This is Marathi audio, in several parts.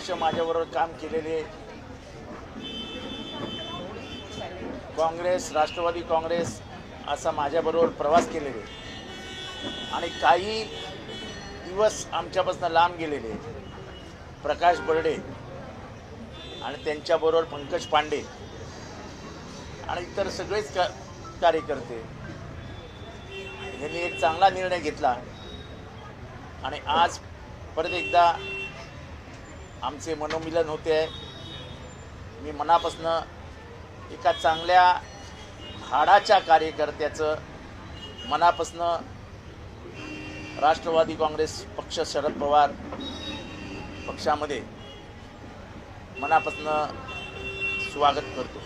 वर्ष माझ्याबरोबर काम केलेले काँग्रेस, राष्ट्रवादी काँग्रेस असा माझ्याबरोबर प्रवास केलेले आणि काही दिवस आमच्यापासून लांब गेलेले प्रकाश बर्डे आणि त्यांच्याबरोबर पंकज पांडे आणि इतर सगळेच कार्यकर्ते यांनी एक चांगला निर्णय घेतला आणि आज परत एकदा आमचे मनोमिलन होते आहे. मी मनापासून एका चांगल्या हाडाच्या कार्यकर्त्याचं मनापासून राष्ट्रवादी काँग्रेस पक्ष, शरद पवार पक्षामध्ये मनापासून स्वागत करतो.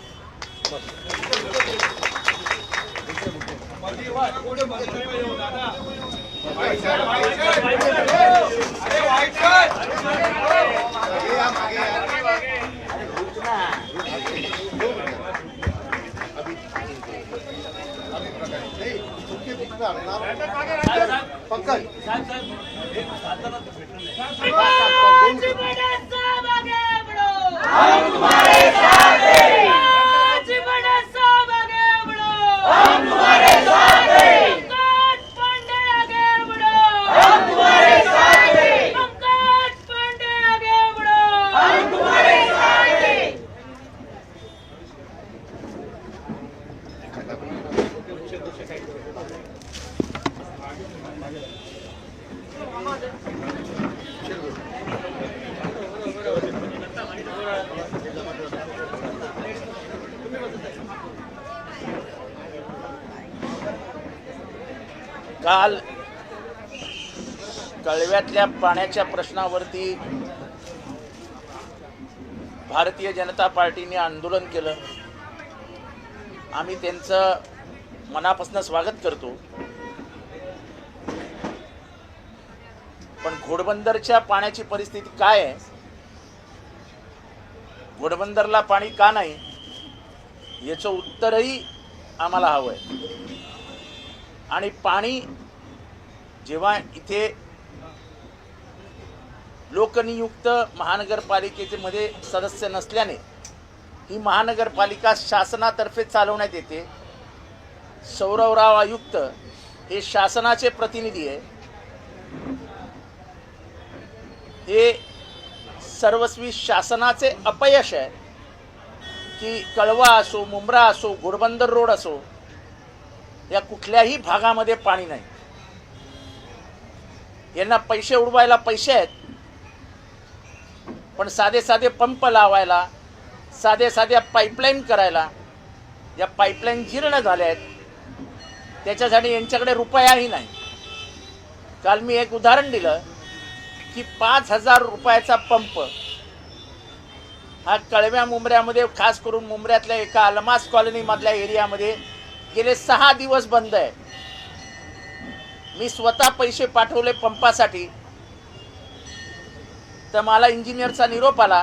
काल कळव्यातल्या पाण्याच्या प्रश्नावरती भारतीय जनता पार्टीने आंदोलन केलं. आम्ही त्यांचं मनापासून स्वागत करतो. पण घोडबंदरच्या पाण्याची परिस्थिती काय आहे, घोडबंदरला पाणी का नाही, याचं उत्तरही आम्हाला हवं आहे. आणि पाणी जेव्हा इथे लोकनियुक्त महानगरपालिकेचे मध्ये सदस्य नसल्याने ही महानगरपालिका शासनातर्फे चालवण्यात येते. सौरवराव आयुक्त हे शासनाचे प्रतिनिधी आहे. हे सर्वस्वी शासनाचे अपयश आहे की कळवा असो, मुंब्रा असो, घोडबंदर रोड असो, या कुठल्याही भागामध्ये पाणी नाही. यांना पैसे उडवायला पैसे आहेत, पण साधे साधे पंप लावायला, साधे साध्या पाईपलाईन करायला, या पाईपलाईन जीर्ण झाल्या आहेत, त्याच्यासाठी यांच्याकडे रुपयाही नाही. काल मी एक उदाहरण दिलं की 5,000 रुपयाचा पंप हा कळव्या मुंब्र्यामध्ये, खास करून मुंब्र्यातल्या एका अलमास कॉलनीमधल्या एरियामध्ये गेले 6 दिवस बंद आहे. मी स्वतः पैसे पाठवले पंपासाठी, तर मला इंजिनियरचा निरोप आला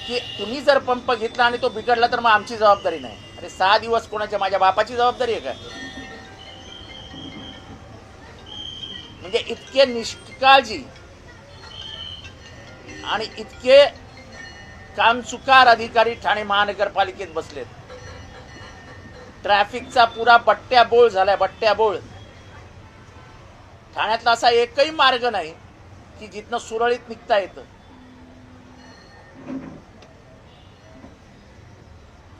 की तुम्ही जर पंप घेतला आणि तो बिघडला तर मग आमची जबाबदारी नाही. अरे 6 दिवस कोणाच्या, माझ्या बापाची जबाबदारी आहे का? म्हणजे इतके निष्काळजी आणि इतके कामचुकार अधिकारी ठाणे महानगरपालिकेत बसलेत. ट्रॅफिकचा पुरा बट्ट्याबोळ झालाय, बट्ट्याबोळ. ठाण्यातला असा एकही मार्ग नाही की जिथनं सुरळीत निघता येतं.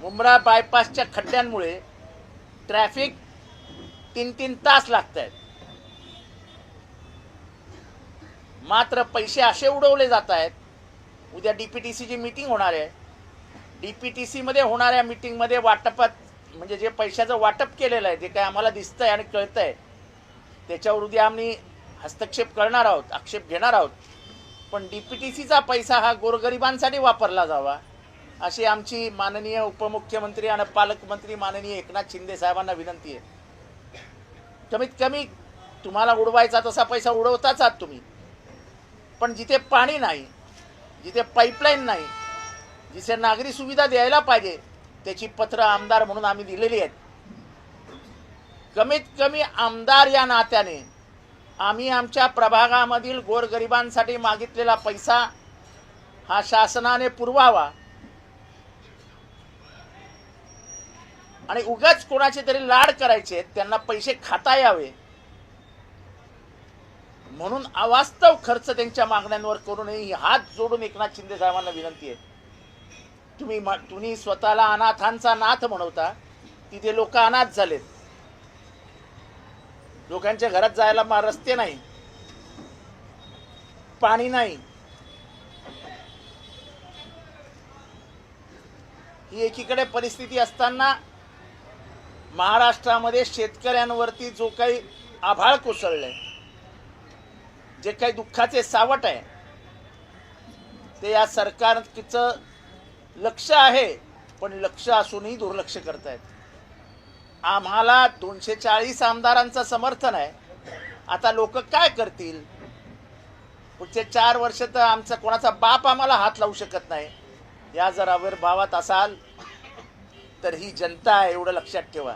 मुंब्रा बायपासच्या खड्ड्यांमुळे ट्रॅफिक 3-3 तास लागत आहेत. मात्र पैसे असे उडवले जात आहेत. उद्या डीपीटीसीची मीटिंग होणार आहे. डीपीटीसी मध्ये होणाऱ्या मीटिंगमध्ये वाटपात, म्हणजे जे पैशाचं वाटप केलेलं आहे, जे काय आम्हाला दिसतंय आणि कळतंय, त्याच्यावर उद्या आम्ही हस्तक्षेप करणार आहोत, आक्षेप घेणार आहोत. पण डीपीटीसीचा पैसा हा गोरगरिबांसाठी वापरला जावा अशी आमची माननीय उपमुख्यमंत्री आणि पालकमंत्री माननीय एकनाथ शिंदे साहेबांना विनंती आहे. कमीत कमी तुम्हाला उडवायचा तसा पैसा उडवताच आहात तुम्ही, पण जिथे पाणी नाही, जिथे पाईपलाईन नाही, जिथे नागरी सुविधा द्यायला पाहिजे त्याची पत्र आमदार म्हणून आम्ही दिलेली आहेत. कमीत कमी आमदार या नात्याने आम्ही आमच्या प्रभागामधील गोरगरिबांसाठी मागितलेला पैसा हा शासनाने पुरवावा आणि उगाच कोणाचे तरी लाड करायचे, त्यांना पैसे खाता यावे म्हणून अवास्तव खर्च त्यांच्या मागण्यांवर करू नये ही हात जोडून एकनाथ शिंदे साहेबांना विनंती आहे. तुम्ही स्वतःला अनाथांचा नाथ म्हणवता, तिथे लोक अनाथ झालेत. लोकांच्या घरात जायला रस्ते नाही, पाणी नाही. ही एकीकडे परिस्थिती असताना महाराष्ट्रामध्ये शेतकऱ्यांवरती जो काही आभाळ कोसळलंय, जे काही दुःखाचे सावट आहे, ते या सरकारचं लक्ष आहे, पण लक्ष असूनही दुर्लक्ष करतायत. आम्हाला 240 आमदारांचं समर्थन आहे. आता लोक काय करतील? पुढचे 4 वर्ष तर आमचा कोणाचा बाप आम्हाला हात लावू शकत नाही. या जर आविर्भावात असाल तर ही जनता आहे, एवढं लक्षात ठेवा.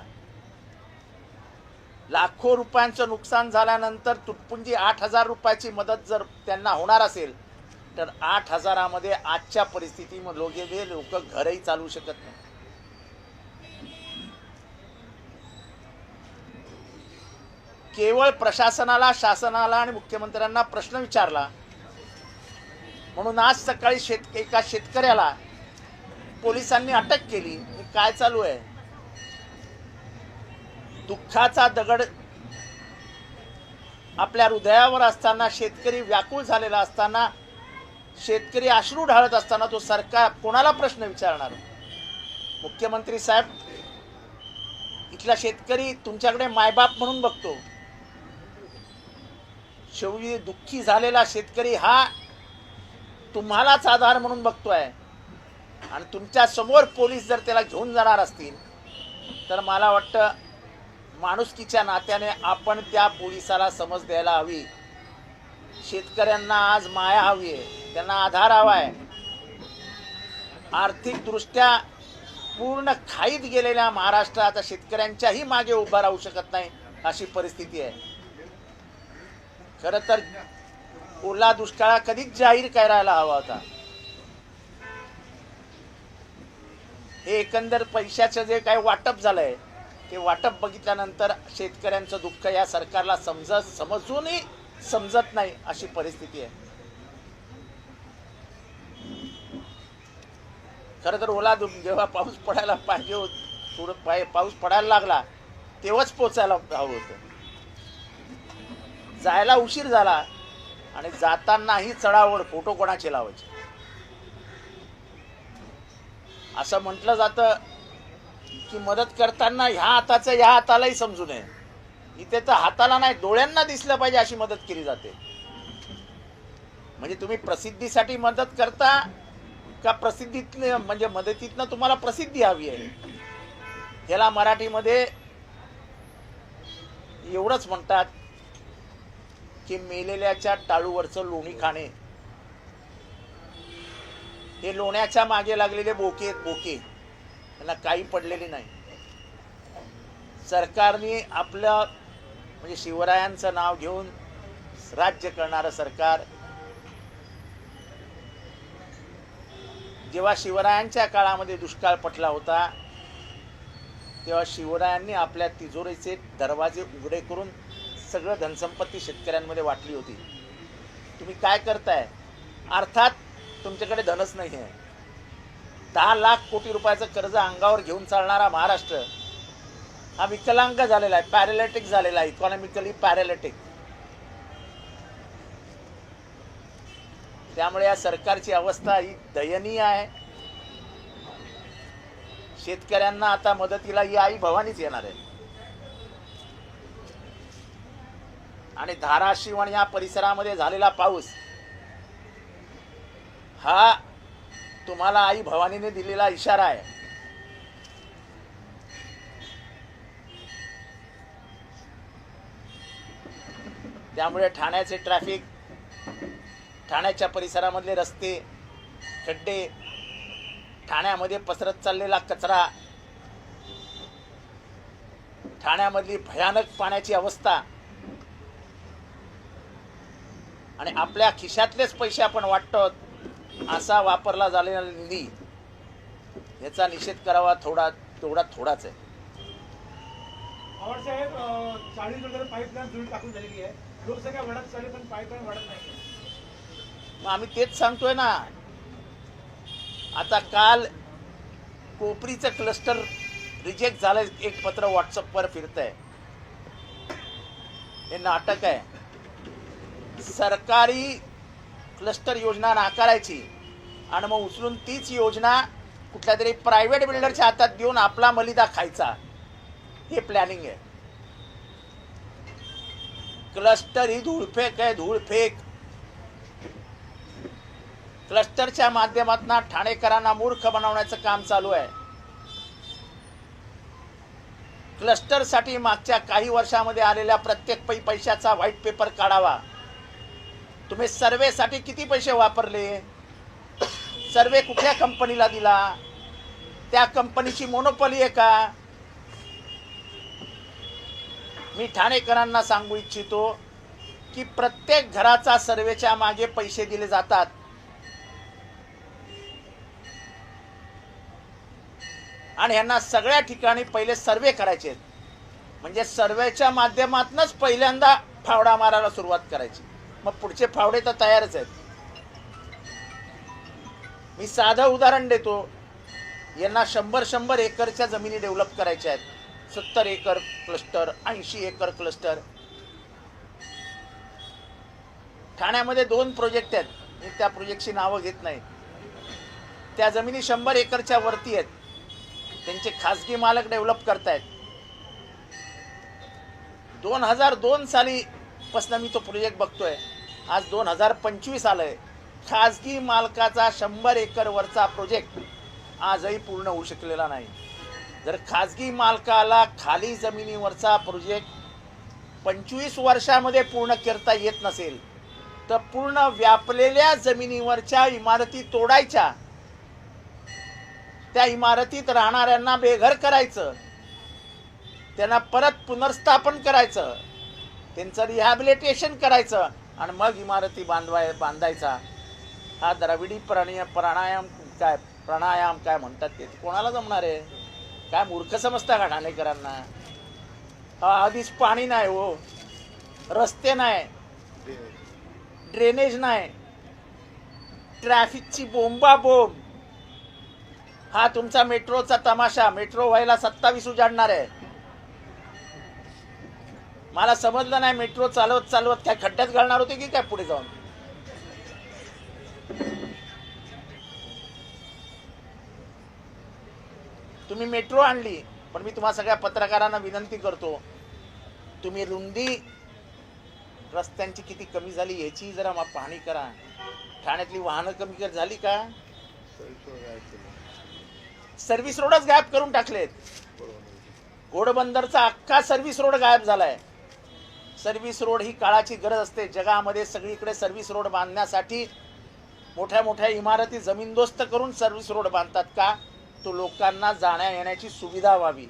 लाखो रुपयांचं नुकसान झाल्यानंतर तुटपुंजी 8,000 रुपयाची मदत जर त्यांना होणार असेल तर 8,000मध्ये आजच्या परिस्थितीमध्ये लोक घरही चालवू शकत नाही. केवळ प्रशासनाला, शासनाला आणि मुख्यमंत्र्यांना प्रश्न विचारला म्हणून आज सकाळी एका शेतकऱ्याला पोलिसांनी अटक केली. काय चालू आहे? दुःखाचा दगड आपल्या हृदयावर असताना, शेतकरी व्याकुळ झालेला असताना, शेतकरी अश्रू ढाळत असताना तो सरकार कोणाला प्रश्न विचारणार? मुख्यमंत्री साहेब, इथला शेतकरी तुमच्याकडे मायबाप म्हणून बघतो. शेवटी दुःखी झालेला शेतकरी हा तुम्हालाच आधार म्हणून बघतोय आणि तुमच्या समोर पोलीस जर त्याला घेऊन जाणार असतील तर मला वाटतं माणुसकीच्या नात्याने आपण त्या पोलिसाला समज द्यायला हवी. शेतकऱ्यांना आज माया हवी आहे, त्यांना आधार हवा आहे. आर्थिकदृष्ट्या पूर्ण खाईत गेलेल्या महाराष्ट्रात शेतकऱ्यांच्याही मागे उभा राहू शकत नाही अशी परिस्थिती आहे. खरं तर ओला दुष्काळ कधीच जाहीर करायला हवा होता. हे एकंदर पैशाचं जे काही वाटप झालंय ते वाटप बघितल्यानंतर शेतकऱ्यांचं दुःख या सरकारला समजूनही समजत नाही अशी परिस्थिती आहे. खरं तर ओला जेव्हा पाऊस पडायला पाहिजे, थोडं पाऊस पडायला लागला तेव्हाच पोचायला हवं होतं. जायला उशीर झाला आणि जातानाही चढाओढ, फोटो कोणाचे लावायचे असं म्हटलं जातं की मदत करताना ह्या हाताचं ह्या हातालाही समजू नये. इथे तर हाताला नाही, डोळ्यांना दिसलं पाहिजे अशी मदत केली जाते. म्हणजे तुम्ही प्रसिद्धीसाठी मदत करता का प्रसिद्धीतनं, म्हणजे मदतीतनं तुम्हाला प्रसिद्धी हवी आहे? याला मराठीमध्ये एवढंच म्हणतात की मेलेल्याच्या टाळूवरचं लोणी खाणे. हे लोण्याच्या मागे लागलेले बोके आहेत, बोके. त्यांना काही पडलेली नाही. सरकारने आपलं म्हणजे शिवरायांचं नाव घेऊन राज्य करणारं सरकार, जेव्हा शिवरायांच्या काळामध्ये दुष्काळ पटला होता तेव्हा शिवरायांनी आपल्या तिजोरीचे दरवाजे उघडे करून सगळं धनसंपत्ती शेतकऱ्यांमध्ये वाटली होती. तुम्ही काय करताय? अर्थात तुमच्याकडे धनच नाही आहे. 10 लाख कोटी रुपयाचं कर्ज अंगावर घेऊन चालणारा महाराष्ट्र हा विकलांग झालेला आहे, पॅरालिटिक झालेला आहे, इकॉनॉमिकली पॅरालिटिक. त्यामुळे या सरकारची अवस्था ही दयनीय आहे. शेतकऱ्यांना आता मदतीला ही आई भवानीच येणार आहे. आणि धाराशिव आणि या परिसरामध्ये झालेला पाऊस हा तुम्हाला आई भवानीने दिलेला इशारा आहे. त्यामुळे ठाण्याचे ट्रॅफिक, ठाण्याच्या परिसरामधले रस्ते, खड्डे, ठाण्यामध्ये पसरत चाललेला कचरा, ठाण्यामधली भयानक पाण्याची अवस्था आणि आपल्या खिशातलेच पैसे आपण वाटतो असा वापरला झालेला निधी याचा निषेध करावा थोडाच आहे. पवार साहेब 40 मीटर पाईपलाईन जुळी टाकून झालेली आहे. लोकसंख्या वाढत चालली पण पाईपलाईन वाढत नाही. मग आम्ही तेच सांगतोय ना. आता काल कोपरीचं क्लस्टर रिजेक्ट झालं, एक पत्र व्हॉट्सअपवर फिरतंय. हे नाटक आहे. सरकारी क्लस्टर योजना नाकारायची आणि मग उचलून तीच योजना कुठल्या तरी प्रायव्हेट बिल्डरच्या हातात देऊन आपला मलिदा खायचा, हे प्लॅनिंग आहे. क्लस्टर ही धूळफेक आहे, धूळफेक. क्लस्टरच्या माध्यमातून ठाणेकरांना मूर्ख बनवण्याचं काम चालू आहे. क्लस्टरसाठी मागच्या काही वर्षामध्ये आलेल्या प्रत्येक पैशाचा व्हाईट पेपर काढावा. तुम्ही सर्वेसाठी किती पैसे वापरले, सर्वे कुठल्या कंपनीला दिला, त्या कंपनीची मोनोपॉली आहे का. मी ठाणेकरांना सांगू इच्छितो की प्रत्येक घराचा सर्वेच्या मागे पैसे दिले जातात. आणि यांना सगळ्या ठिकाणी पहिले सर्वे करायचे आहेत. म्हणजे सर्वेच्या माध्यमातूनच पहिल्यांदा फावडा मारायला सुरुवात करायची. मग पुढचे फावडे तर तयारच आहेत. मी साधं उदाहरण देतो. यांना 100 एकरच्या जमिनी डेव्हलप करायच्या आहेत. 70 एकर क्लस्टर, 80 एकर क्लस्टर. ठाण्यामध्ये 2 प्रोजेक्ट आहेत. मी त्या प्रोजेक्टची नावं घेत नाही. त्या जमिनी 100 एकरच्या वरती आहेत. त्यांचे खासगी मालक डेव्हलप करतायत. 2002 साली पासून मी तो प्रोजेक्ट बघतोय. आज 2025 आलंय. खासगी मालकाचा 100 एकर वरचा प्रोजेक्ट आजही पूर्ण होऊ शकलेला नाही. जर खासगी मालकाला खाली जमिनीवरचा प्रोजेक्ट 25 वर्षामध्ये पूर्ण करता येत नसेल तर पूर्ण व्यापलेल्या जमिनीवरच्या इमारती तोडायच्या, त्या इमारतीत राहणाऱ्यांना बेघर करायचं, त्यांना परत पुनर्स्थापन करायचं, त्यांचं रिहॅबिलिटेशन करायचं आणि मग इमारती बांधायचा. हा द्रविडी प्राणायाम काय म्हणतात ते कोणाला जमणार आहे. काय मूर्ख समजता का ठाणेकरांना. आधीच पाणी नाही हो, रस्ते नाही, ड्रेनेज नाही, ट्रॅफिकची बोंबाबोंब. हा तुमचा मेट्रोचा तमाशा. मेट्रो व्हायला 27 उजाडणार आहे. मला समजलं नाही मेट्रो चालवत काय खड्ड्यात घालणार होते की काय पुढे जाऊन. तुम्ही मेट्रो आणली, पण मी तुम्हा सगळ्या पत्रकारांना विनंती करतो, तुम्ही रुंदी रस्त्यांची किती कमी झाली याची जरा पाहणी करा. ठाण्यातली वाहनं कमी झाली का. सर्व्हिस रोडच गायब करून टाकलेत. घोडबंदरचा अख्खा सर्व्हिस रोड गायब झालाय. सर्व्हिस रोड ही काळाची गरज असते. जगामध्ये सगळीकडे सर्व्हिस रोड बांधण्यासाठी मोठ्या मोठ्या इमारती जमीनदोस्त करून सर्व्हिस रोड बांधतात का, तो लोकांना जाण्या येण्याची सुविधा व्हावी.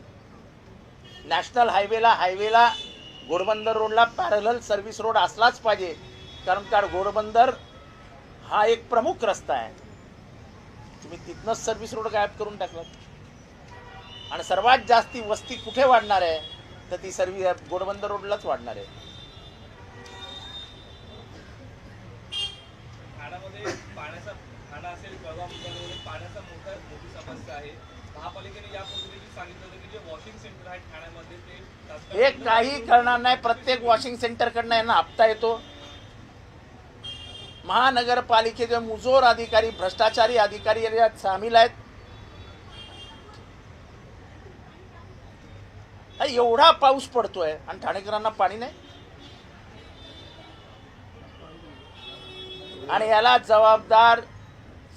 नॅशनल हायवेला घोडबंदर रोडला पॅरलल सर्व्हिस रोड असलाच पाहिजे. कारण घोडबंदर हा एक प्रमुख रस्ता आहे. तुम्ही तिथनंच सर्व्हिस रोड गायब करून टाकलात. आणि सर्वात जास्ती वस्ती कुठे वाढणार आहे तर ती घोडबंदर रोडलाच वाढणार आहे. ठाणा असेल पाण्याचा मोठी समस्या आहे. महापालिकेने यापूर्वी सांगितलं होतं की जे वॉशिंग सेंटर आहेत ठाण्यामध्ये ते हे काही करणार नाही. प्रत्येक वॉशिंग सेंटरकडनं यांना हप्ता येतो. महानगरपालिकेचे मुजोर अधिकारी, भ्रष्टाचारी अधिकारी यात सामील आहेत. एवढा पाऊस पडतोय आणि ठाणेकरांना पाणी नाही. आणि याला जबाबदार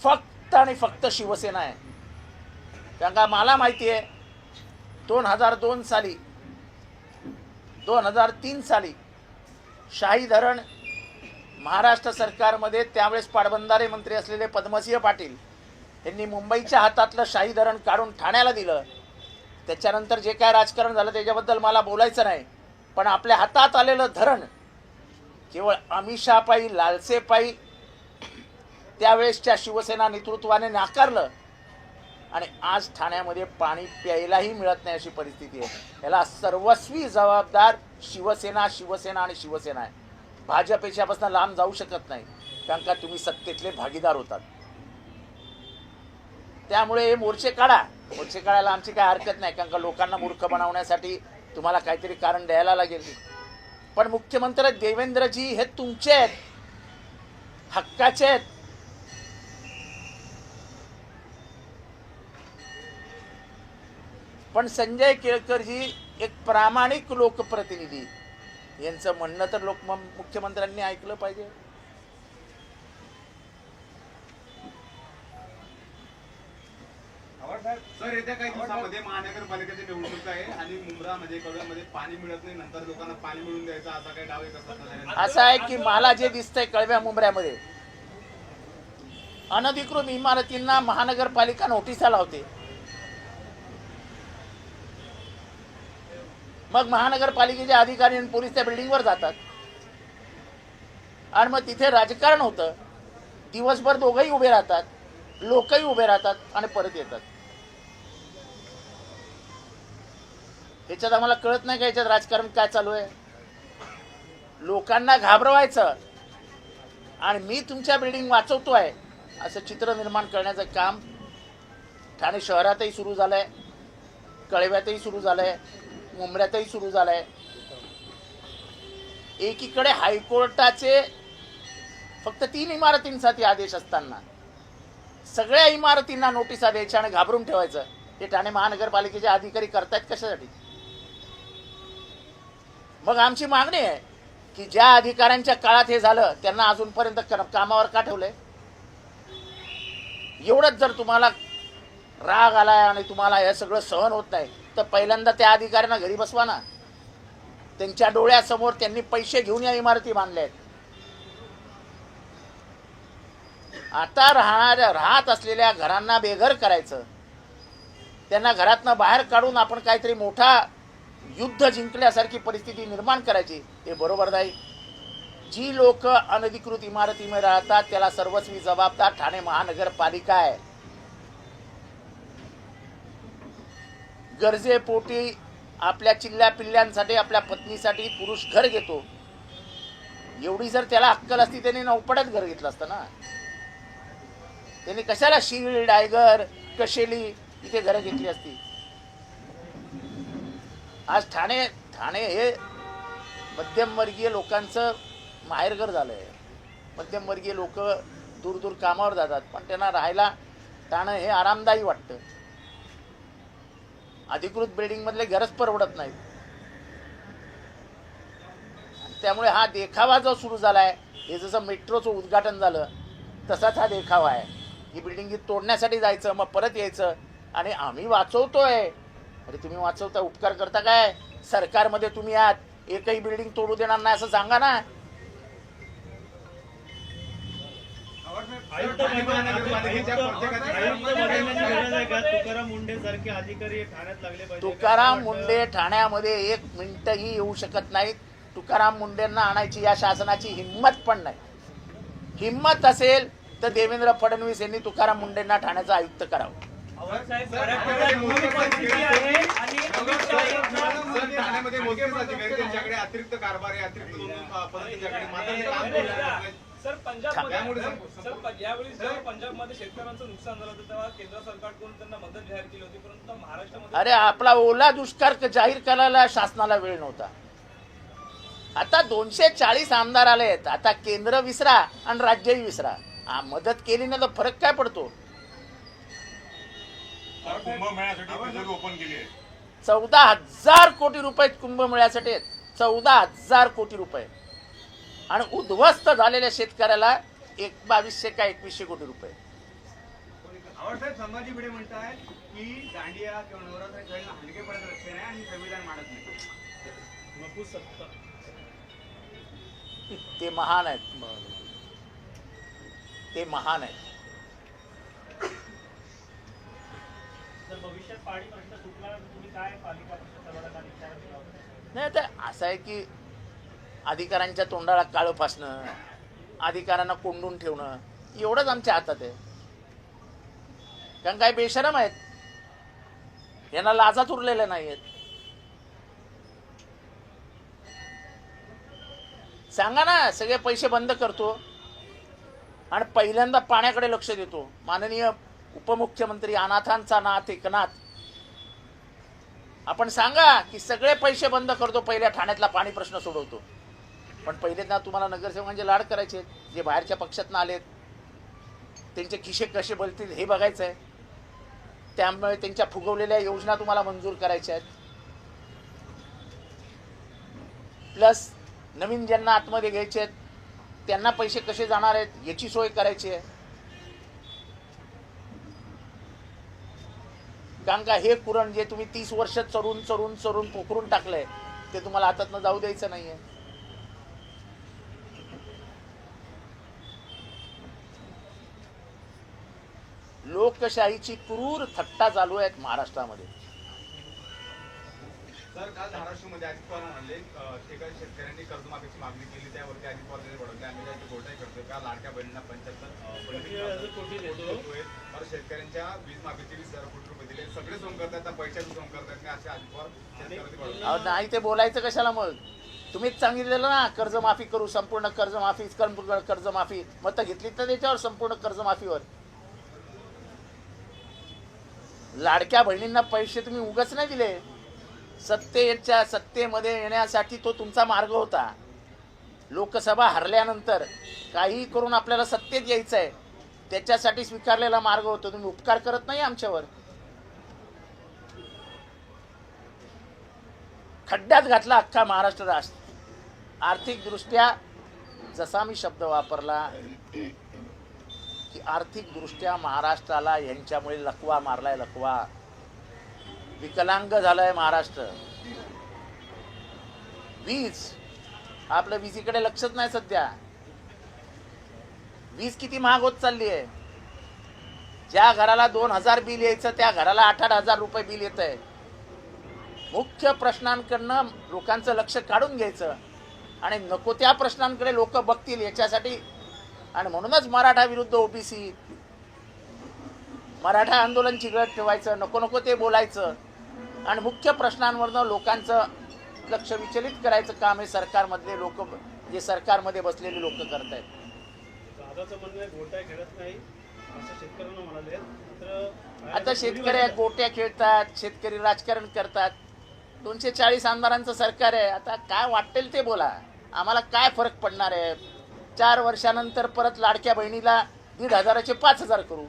फक्त आणि फक्त शिवसेना आहे. कारण का मला माहिती आहे 2002 साली 2003 साली शाही धरण महाराष्ट्र सरकारमध्ये त्यावेळेस पाटबंधारे मंत्री असलेले पद्मसिंह पाटील यांनी मुंबईच्या हातातलं शाही धरण काढून ठाण्याला दिलं. त्याच्यानंतर जे काय राजकारण झालं त्याच्याबद्दल मला बोलायचं नाही. पण आपल्या हातात आलेलं धरण केवळ आमिषापायी, लालसेपायी त्यावेळेसच्या शिवसेना नेतृत्वाने नाकारलं आणि आज ठाण्यामध्ये पाणी प्यायलाही मिळत नाही अशी परिस्थिती आहे. याला सर्वस्वी जबाबदार शिवसेना शिवसेना आणि शिवसेना आहे. भाजप याच्यापासून लांब जाऊ शकत नाही, कारण का तुम्ही सत्तेतले भागीदार होतात. त्यामुळे हे मोर्चे काढायला आमची काय हरकत नाही, कारण का लोकांना मूर्ख बनवण्यासाठी तुम्हाला काहीतरी कारण द्यायला लागेल. पण मुख्यमंत्री देवेंद्रजी हे तुमचे आहेत, हक्काचे आहेत. पण संजय केळकरजी एक प्रामाणिक लोकप्रतिनिधी, यांचं म्हणणं तर मुख्यमंत्र्यांनी ऐकलं पाहिजे. सर, येत्या काही दिवसामध्ये महानगरपालिकेची निवडणूक आहे आणि मुंब्रामध्ये कळव्यामध्ये पाणी मिळत नाही, नंतर लोकांना पाणी मिळून द्यायचा असा काही डाव येत असं आहे की मला जे दिसतंय कळव्या मुंबऱ्यामध्ये अनधिकृत इमारतींना महानगरपालिका नोटिसा लावते. मग महानगरपालिकेचे अधिकारी आणि पोलीस त्या बिल्डिंगवर जातात आणि मग तिथे राजकारण होतं. दिवसभर दोघंही उभे राहतात, लोकही उभे राहतात आणि परत येतात. ह्याच्यात आम्हाला कळत नाही का याच्यात राजकारण काय चालू आहे. लोकांना घाबरवायचं आणि मी तुमच्या बिल्डिंग वाचवतोय असं चित्र निर्माण करण्याचं काम ठाणे शहरातही सुरू झालंय, कळव्यातही सुरू झालंय, मुंबऱ्यातही सुरू झालंय. एकीकडे हायकोर्टाचे फक्त 3 इमारतींसाठी आदेश असताना सगळ्या इमारतींना नोटिसा द्यायच्या आणि घाबरून ठेवायचं. हे ठाणे महानगरपालिकेचे अधिकारी करतायत कशासाठी. मग आमची मागणी आहे की ज्या अधिकाऱ्यांच्या काळात हे झालं त्यांना अजूनपर्यंत कामावर का ठेवलंय. एवढंच जर तुम्हाला राग आलाय आणि तुम्हाला हे सगळं सहन होत नाही तर पहिल्यांदा त्या अधिकाऱ्यांना घरी बसवा ना. त्यांच्या डोळ्यासमोर त्यांनी पैसे घेऊन या इमारती बांधल्या आहेत. आता राहत असलेल्या घरांना बेघर करायचं, त्यांना घरातनं बाहेर काढून आपण काहीतरी मोठा युद्ध जिंकल्यासारखी परिस्थिती निर्माण करायची, हे बरोबर नाही. जी लोक अनधिकृत इमारतीमध्ये राहतात त्याला सर्वस्वी जबाबदार ठाणे महानगरपालिका आहे. गरजेपोटी आपल्या चिल्ल्या पिल्ल्यांसाठी, आपल्या पत्नीसाठी पुरुष घर घेतो. एवढी जर त्याला अक्कल असती त्यांनी नौपड्यात घर घेतलं असतं ना. त्यांनी कशाला शील, डायगर, कशेली इथे घरं घेतली असती. आज ठाणे हे मध्यमवर्गीय लोकांचं माहेरघर झालंय. मध्यमवर्गीय लोक दूर दूर कामावर जातात, पण त्यांना राहायला ठाणं हे आरामदायी वाटतं. अधिकृत बिल्डिंग मधले घरच परवडत नाहीत. त्यामुळे हा देखावा जो सुरू झालाय, हे जसं मेट्रोचं उद्घाटन झालं तसाच हा देखावा आहे. ही बिल्डिंग तोडण्यासाठी जायचं, मग परत यायचं आणि आम्ही वाचवतोय. अरे तुम्ही वाचवता, उपकार करता काय. सरकारमध्ये तुम्ही आहात, एकही बिल्डिंग तोडू देणार नाही असं सांगा ना. तुकाराम मुंडे सारखे अधिकारी ठाण्यात लागले पाहिजे. तुकाराम मुंडे ठाण्यामध्ये 1 मिनिटही येऊ शकत नाहीत. तुकाराम मुंडेंना आणायची या शासनाची हिंमत पण नाही. हिंमत असेल तर देवेंद्र फडणवीस यांनी तुकाराम मुंडेंना ठाण्याचं आयुक्त करावं. अतिरिक्त कारभार आहे, अतिरिक्त सर पंजाबमध्ये यावेळी जेव्हा पंजाबमध्ये शेतकऱ्यांचं नुकसान झालं होतं तेव्हा केंद्र सरकारकडून त्यांना मदत जाहीर केली होती, परंतु महाराष्ट्रामध्ये अरे आपला ओला दुष्काळ जाहीर करायला शासनाला वेळ नव्हता. आता 240 आमदार आले आहेत. आता केंद्र विसरा आणि राज्यही विसरा. मदत केली नाही तर फरक काय पडतो. कुंभमेळ्यासाठी ओपन केली आहे 14,000 कोटी रुपये कुंभमेळ्यासाठी आहेत. 14,000 कोटी रुपये आणि उद्ध्वस्त झालेल्या शेतकऱ्याला 2200 का 2100 कोटी रुपये. आवडसाहेब संभाजी भिडे म्हणतात की दांडिया किंवा नवरात्र खेळणं हलकेपणाचं लक्ष नाही आणि संविधान मानत नाही. नको सत्ता. ते महान आहेत, ते महान आहेत. भविष्यात पाणी प्रश्न सुटला तुम्ही काय पालिका नाही तर असं आहे की अधिकाऱ्यांच्या तोंडाला काळं फासणं, अधिकाऱ्यांना कोंडून ठेवणं एवढंच आमच्या हातात आहे. कारण काय बेशरम आहेत, यांना लाजाच उरलेल्या नाही आहेत. सांगा ना, सगळे पैसे बंद करतो आणि पहिल्यांदा पाण्याकडे लक्ष देतो. माननीय उपमुख्यमंत्री अनाथांचा नाथ एकनाथ, आपण सांगा की सगळे पैसे बंद करतो, पहिल्या ठाण्यातला पाणी प्रश्न सोडवतो. पण पहिले ना तुम्हाला नगरसेवकांचे लाड करायचे, जे बाहेरच्या पक्षातनं आलेत त्यांचे खिशे कसे बोलतील हे बघायचं आहे. त्यामुळे त्यांच्या फुगवलेल्या योजना तुम्हाला मंजूर करायच्या आहेत. प्लस नवीन ज्यांना आतमध्ये घ्यायचे आहेत त्यांना पैसे कसे जाणार आहेत याची सोय करायची आहे. कारण का हे कुरण जे तुम्ही 30 वर्ष चरून चरून चरून पोखरून टाकलंय ते तुम्हाला हातातनं जाऊ द्यायचं नाहीये. लोकशाहीची क्रूर थट्टा चालू आहेत महाराष्ट्रामध्ये. सर, काल धाराशिवमध्ये अजित पवार म्हणाले ठिकाणी शेतकऱ्यांनी कर्जमाफीची मागणी केली, त्यावरती अजित पवार यांनी वळवले. आम्ही त्याची घोटाळा करतोय का लाडक्या बहिणींना 75 कोटी देतोय, तर शेतकऱ्यांच्या वीज माफीचे 20,000 कोटी रुपये दिले. सगळे सोंग करतात, पैशाचं सोंग करतात नाही असे अजित पवार शेतकऱ्यांनी वळवले. अहो नाही, ते बोलायचं कशाला मग? तुम्हीच सांगितलेलं ना कर्जमाफी करू, संपूर्ण कर्जमाफी. मतं घेतली तर त्याच्यावर संपूर्ण कर्जमाफीवर. लाडक्या बहिणींना पैसे तुम्ही उगाच नाही दिले. सत्तेमध्ये येण्यासाठी तो तुमचा मार्ग होता. लोकसभा हरल्यानंतर काही करून आपल्याला सत्तेत यायचं आहे त्याच्यासाठी स्वीकारलेला मार्ग होतो. तुम्ही उपकार करत नाही आमच्यावर. खड्ड्यात घातला अख्खा महाराष्ट्र राष्ट्र. आर्थिकदृष्ट्या जसा मी शब्द वापरला की आर्थिकदृष्ट्या महाराष्ट्राला यांच्यामुळे लकवा मारलाय. लकवा विकलांग झालंय महाराष्ट्र. वीज, आपलं वीजीकडे लक्षच नाही सध्या. वीज किती महाग होत चालली आहे. ज्या घराला 2,000 बिल यायचं त्या घराला 8,000 रुपये बिल येत आहे. मुख्य प्रश्नांकडनं लोकांचं लक्ष काढून घ्यायचं आणि नको त्या प्रश्नांकडे लोक बघतील याच्यासाठी. आणि म्हणूनच मराठा विरुद्ध ओबीसी, मराठा आंदोलन चिघळत ठेवायचं, नको ते बोलायचं आणि मुख्य प्रश्नांवरनं लोकांचं लक्ष विचलित करायचं काम हे सरकारमधले लोक, जे सरकारमध्ये बसलेले लोक करत आहेत. दादाचं म्हणणं आहे गोट्या खेळत नाही असं शेतकऱ्यांना म्हणाले. तर आता शेतकरी गोट्या खेळतात, शेतकरी राजकारण करतात. 240 आमदारांचं सरकार आहे. आता काय वाटेल ते बोला, आम्हाला काय फरक पडणार आहे. 4 वर्षानंतर परत लाडक्या बहिणीला 1,500चे 5,000 करू.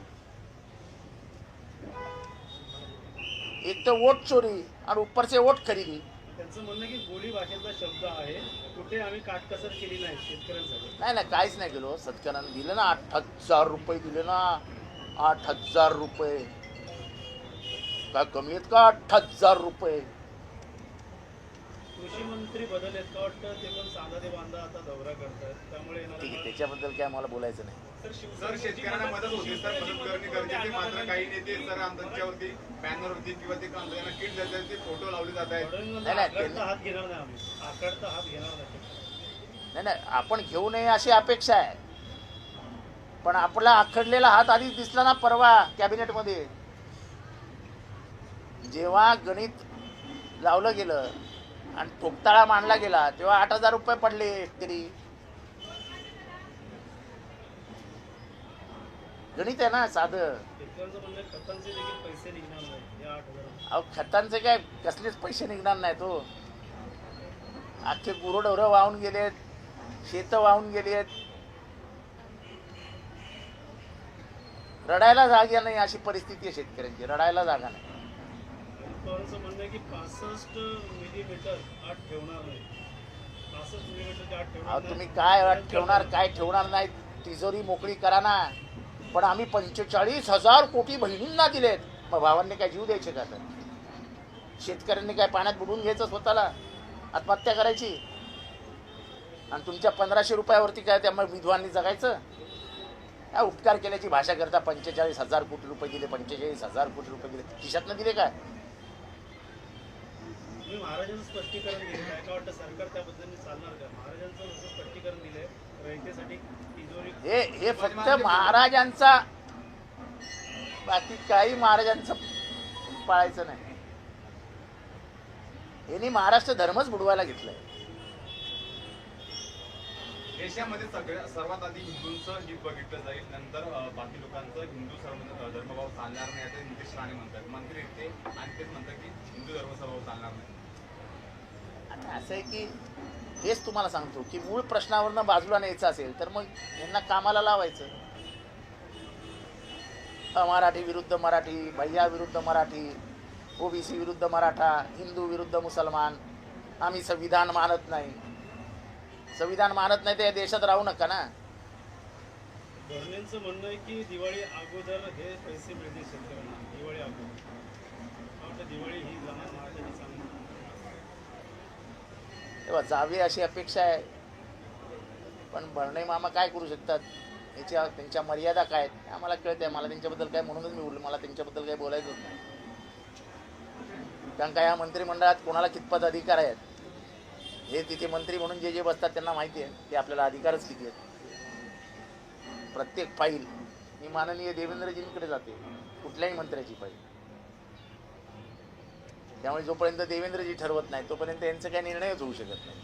एक तर वोट चोरी आणि ऊपरचे वोट खरेदी. त्यांचं म्हणणं की बोली भाषेचा शब्द आहे, कुठे आम्ही काटकसर केली नाही शेतकऱ्यांसाठी. नाही काहीच नाही केलो. शेतकऱ्यांना दिले ना 8,000 रुपये दिले ना. 8,000 रुपये काय कमी आहेत का? 8,000 रुपये. कृषी मंत्री बदललेत का वाटतं? ते पण सांगा ते बांधा आता दौरा करतात, त्यामुळे ठीक आहे, त्याच्याबद्दल काय मला बोलायचं नाही. सर, शेतकऱ्यांना मदत होती, तर मदत करणे गरजेचे. मात्र काही नेते सर त्यांच्यावरती बॅनरवरती किंवा ते कांद्याला किट देतात, ते फोटो लावले जात आहेत. आकडता हात घेणार नाही आम्ही, आकडता हात घेणार नाही. नाही आपण घेऊ नये अशी अपेक्षा आहे. पण आपला आखडलेला हात आधीच दिसला ना परवा कॅबिनेटमध्ये. जेव्हा गणित लावलं गेलं आणि ठोकताळा मांडला गेला तेव्हा 8,000 रुपये पडले तरी. गणित आहे ना साधं. शेतकऱ्यांचं म्हणणं खतांचे देखील पैसे निघणार नाही या 8,000. अहो खतांचे काय कसलेच पैसे निघणार नाही. तो अख्खे गुरंढोरं वाहून गेलेत, शेतं वाहून गेलेत. रडायला जागा नाही अशी परिस्थिती आहे शेतकऱ्यांची. रडायला जागा नाही. पवारांचं म्हणणं आहे की 65 मिलीमीटर आत ठेवणार नाही. 65 मिलीमीटरच्या आत ठेवणार अहो नाही. तुम्ही काय अट ठेवणार, काय ठेवणार नाही. तिजोरी मोकळी करा ना. पण आम्ही 45,000 कोटी बहिणींना दिलेत. मग भावांनी काय जीव द्यायचे का? तर शेतकऱ्यांनी काय पाण्यात बुडून घ्यायचं, स्वतःला आत्महत्या करायची? आणि तुमच्या 1,500 रुपयावरती काय त्यामुळे विधवांनी जगायचं? काय उपकार केल्याची भाषा करता? 45,000 कोटी रुपये दिले, 45,000 कोटी रुपये दिले. खिशातनं दिले काय? तुम्ही महाराजांचं स्पष्टीकरण दिलं काय का वाटतं सरकार त्या पद्धतीने चालणार का? महाराजांचं जसं स्पष्टीकरण दिलंय रयतेसाठी तिजोरी हे फक्त महाराजांचा, बाकी काही महाराजांचं पाळायचं नाही. यांनी महाराष्ट्र धर्मच बुडवायला घेतलाय. देशामध्ये सर्वात आधी हिंदूंचं हित बघितलं जाईल, नंतर बाकी लोकांचं हिंदू धर्मभाव चालणार नाही असं नितेश राणे म्हणतात. मंत्री ते आणि तेच म्हणतात की हिंदू धर्मस्वभाव चालणार नाही. आता असं आहे की हेच तुम्हाला सांगतो की मूळ प्रश्नावरनं बाजूला न्यायचं असेल तर मग यांना कामाला लावायचं. मराठी विरुद्ध मराठी, भैया विरुद्ध मराठी, ओबीसी विरुद्ध मराठा, हिंदू विरुद्ध मुसलमान, आम्ही संविधान मानत नाही. संविधान मानत नाही तर या देशात राहू नका ना. धरणेंचं म्हणणं आहे की दिवाळी अगोदर हे पैसे मिळतील शेतकऱ्यांना. दिवाळी अगोदर वाटतं दिवाळी ही जाणार महाराजांनी सांगितलं. तेव्हा जावे अशी अपेक्षा आहे. पण भरणे मामा काय करू शकतात, त्यांच्या मर्यादा काय आहेत आम्हाला कळत आहे. मला त्यांच्याबद्दल काय म्हणूनच मी बोललो, मला त्यांच्याबद्दल काही बोलायचंच नाही. कारण का या मंत्रिमंडळात कोणाला कितपत अधिकार आहेत हे तिथे मंत्री म्हणून जे बसतात त्यांना माहिती आहे. ते आपल्याला अधिकारच किती आहेत. प्रत्येक फाईल ही माननीय देवेंद्रजींकडे जाते, कुठल्याही मंत्र्याची फाईल. त्यामुळे जोपर्यंत देवेंद्रजी ठरवत नाही तोपर्यंत यांचा काही निर्णयच होऊ शकत नाही.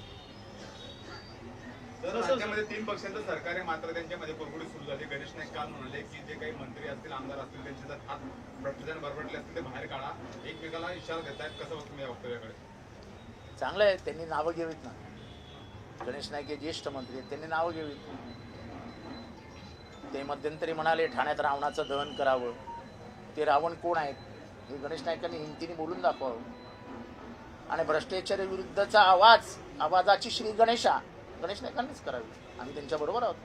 तर राज्यामध्ये 3 पक्षांचं सरकार आहे, मात्र त्यांच्यामध्ये कुरघोडी सुरू झाली. गणेश नाईक काल म्हणाले की जे काही मंत्री असतील, आमदार असतील, त्यांचे जर हात भ्रष्टाचार बरबटले असतील ते बाहेर काढा. एकमेकाला इशारा देत आहेत. कसं बघतो या वक्तव्याकडे? चांगलं आहे, त्यांनी नावं घ्यावीत ना. गणेश नाईक हे ज्येष्ठ मंत्री आहेत, त्यांनी नावं घ्यावीत. ते मध्यंतरी म्हणाले ठाण्यात रावणाचं दहन करावं. ते रावण कोण आहेत हे गणेश नाईकांनी हिमतीने बोलून दाखवावं. आणि भ्रष्टाचाराविरुद्धचा आवाजाची श्री गणेश नाईकांनीच करावी. आम्ही त्यांच्याबरोबर आहोत.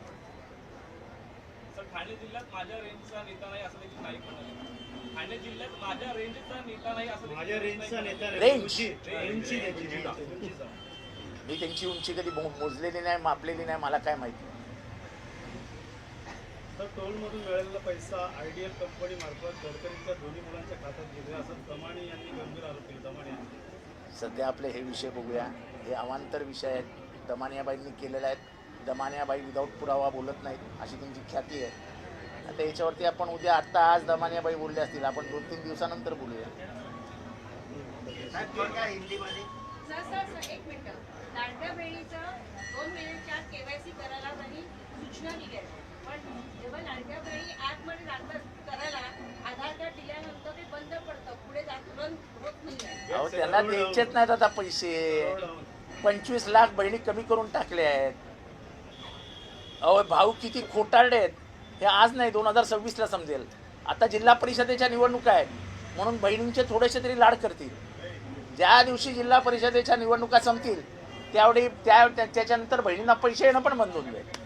सर, ठाणे जिल्ह्यात माझ्या रेंजचा नेता नाही असं देखील नाईक म्हणाले. ठाणे जिल्ह्यात माझ्या रेंजचा नेता नाही असं देखील माझ्या रेंजचा नेता रेंज? उंची उंचीचा. मी त्यांची उंची कधी मोजलेली नाही, मापलेली नाही, मला काय माहिती. तर टोलमधून मिळालेला पैसा आयडीएल कंपनी मार्फत गडकरींच्या दोन्ही मुलांच्या खात्यात गेले असं दमाने यांनी गंभीर आरोप केले. दमाने यांनी सध्या आपले हे विषय बघूया. हे अवांतर विषय आहेत, दमानियाबाईंनी केलेले आहेत. दमानियाबाई विदाऊट पुरावा बोलत नाहीत अशी त्यांची ख्याती आहे. आता याच्यावरती आपण उद्या आज दमानियाबाई बोलले असतील, आपण 2-3 दिवसानंतर बोलूया. सर एक मिनिट. लाडक्या बहिणीचं 2 महिन्याच्या आत केवायसी करायला त्यांनी सूचना दिल्या, पण जेव्हा लाडक्या बहिणी ऍपमध्ये करायला आधार कार्ड दिल्यानंतर ते बंद पडतं, पुढे रन होत नाही. अहो त्यांना द्यायचेच नाहीत आता पैसे. 25 लाख बहिणी कमी करून टाकले आहेत. अहो भाऊ किती खोटारडे आहेत हे आज नाही 2026ला समजेल. आता जिल्हा परिषदेच्या निवडणुका आहेत म्हणून बहिणींचे थोडेसे तरी लाड करतील. ज्या दिवशी जिल्हा परिषदेच्या निवडणुका संपतील त्यावेळी त्याच्यानंतर बहिणींना पैसे येणं पण बंद होऊन जाईल.